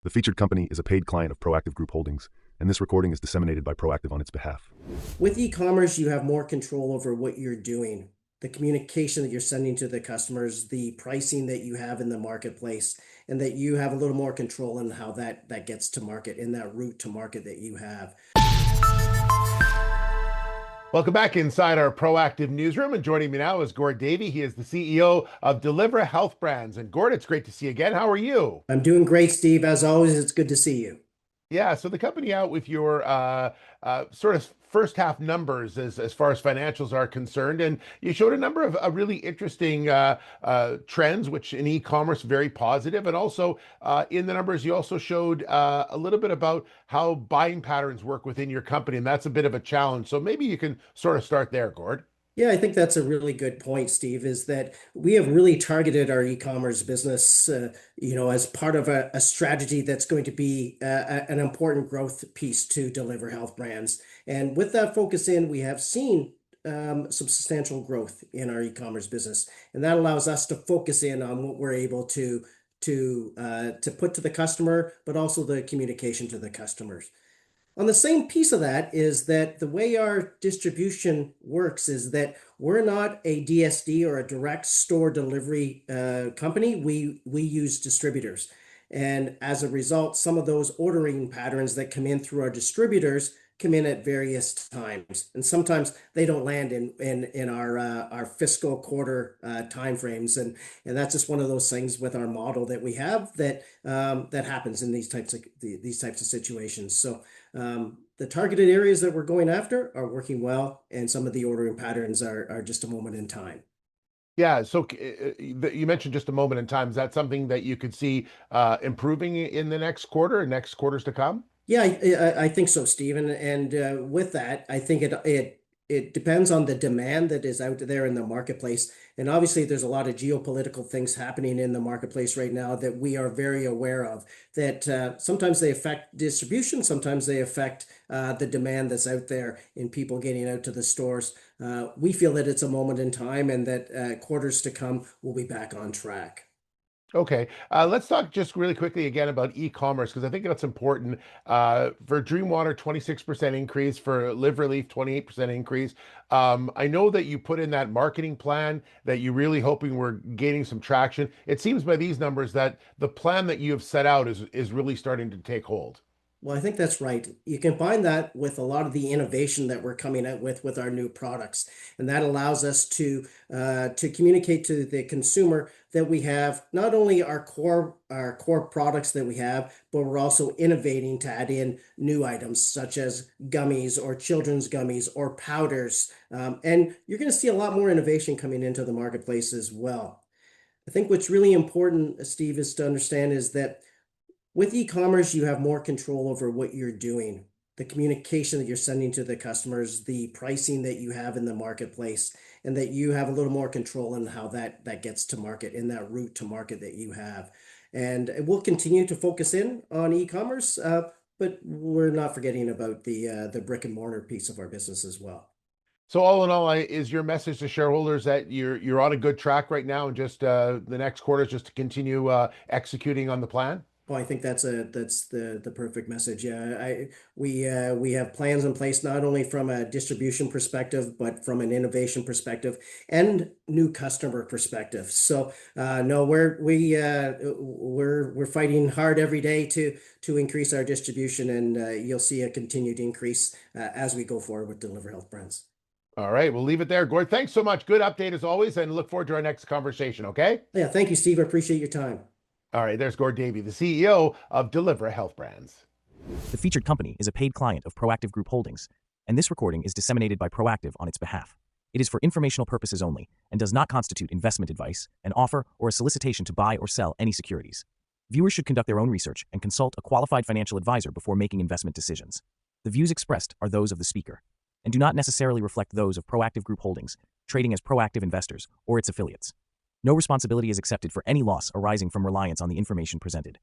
The featured company is a paid client of Proactive Group Holdings, and this recording is disseminated by Proactive on its behalf. With e-commerce, you have more control over what you're doing, the communication that you're sending to the customers, the pricing that you have in the marketplace, and that you have a little more control in how that gets to market, in that route to market that you have. Welcome back inside our Proactive newsroom, and joining me now is Gord Davey. He is the CEO of Delivra Health Brands. And Gord, it's great to see you again. How are you? I'm doing great, Steve. As always, it's good to see you. Yeah, so the company out with your sort of first half numbers as far as financials are concerned, and you showed a number of really interesting trends, which in e-commerce very positive, and also in the numbers you also showed a little bit about how buying patterns work within your company, and that's a bit of a challenge. So maybe you can sort of start there, Gord. Yeah, I think that's a really good point, Steve, is that we have really targeted our e-commerce business, as part of a strategy that's going to be an important growth piece to Delivra Health Brands. And with that focus in, we have seen some substantial growth in our e-commerce business, and that allows us to focus in on what we're able to put to the customer, but also the communication to the customers. On the same piece of that is that the way our distribution works is that we're not a DSD or a direct store delivery company. We use distributors. And as a result, some of those ordering patterns that come in through our distributors come in at various times. And sometimes they don't land in our fiscal quarter timeframes. And that's just one of those things with our model that we have that happens in these types of situations. So the targeted areas that we're going after are working well, and some of the ordering patterns are just a moment in time. Yeah, so you mentioned just a moment in time. Is that something that you could see improving in the next quarter, next quarters to come? Yeah, I think so, Stephen. And with that, I think it depends on the demand that is out there in the marketplace. And obviously, there's a lot of geopolitical things happening in the marketplace right now that we are very aware of. That sometimes they affect distribution, sometimes they affect the demand that's out there in people getting out to the stores. We feel that it's a moment in time, and that quarters to come will be back on track. Okay, let's talk just really quickly again about e-commerce because I think that's important. For Dreamwater, 26% increase, for Live Relief, 28% increase. I know that you put in that marketing plan that you're really hoping we're gaining some traction. It seems by these numbers that the plan that you have set out is really starting to take hold. Well, I think that's right. You combine that with a lot of the innovation that we're coming out with our new products, and that allows us to communicate to the consumer that we have not only our core products that we have, but we're also innovating to add in new items such as gummies or children's gummies or powders. And you're going to see a lot more innovation coming into the marketplace as well. I think what's really important, Steve, is to understand is that with e-commerce, you have more control over what you're doing, the communication that you're sending to the customers, the pricing that you have in the marketplace, and that you have a little more control in how that gets to market, in that route to market that you have. And we'll continue to focus in on e-commerce, but we're not forgetting about the brick and mortar piece of our business as well. So all in all, is your message to shareholders that you're on a good track right now, and just the next quarter is just to continue executing on the plan? Well, I think that's the perfect message. Yeah, we have plans in place not only from a distribution perspective, but from an innovation perspective and new customer perspective. So no, we're fighting hard every day to increase our distribution, and you'll see a continued increase as we go forward with Delivra Health Brands. All right, we'll leave it there. Gord, thanks so much. Good update as always, and look forward to our next conversation, okay? Yeah, thank you, Steve. I appreciate your time. All right, there's Gord Davey, the CEO of Delivra Health Brands. The featured company is a paid client of Proactive Group Holdings, and this recording is disseminated by Proactive on its behalf. It is for informational purposes only and does not constitute investment advice, an offer, or a solicitation to buy or sell any securities. Viewers should conduct their own research and consult a qualified financial advisor before making investment decisions. The views expressed are those of the speaker and do not necessarily reflect those of Proactive Group Holdings, trading as Proactive Investors or its affiliates. No responsibility is accepted for any loss arising from reliance on the information presented.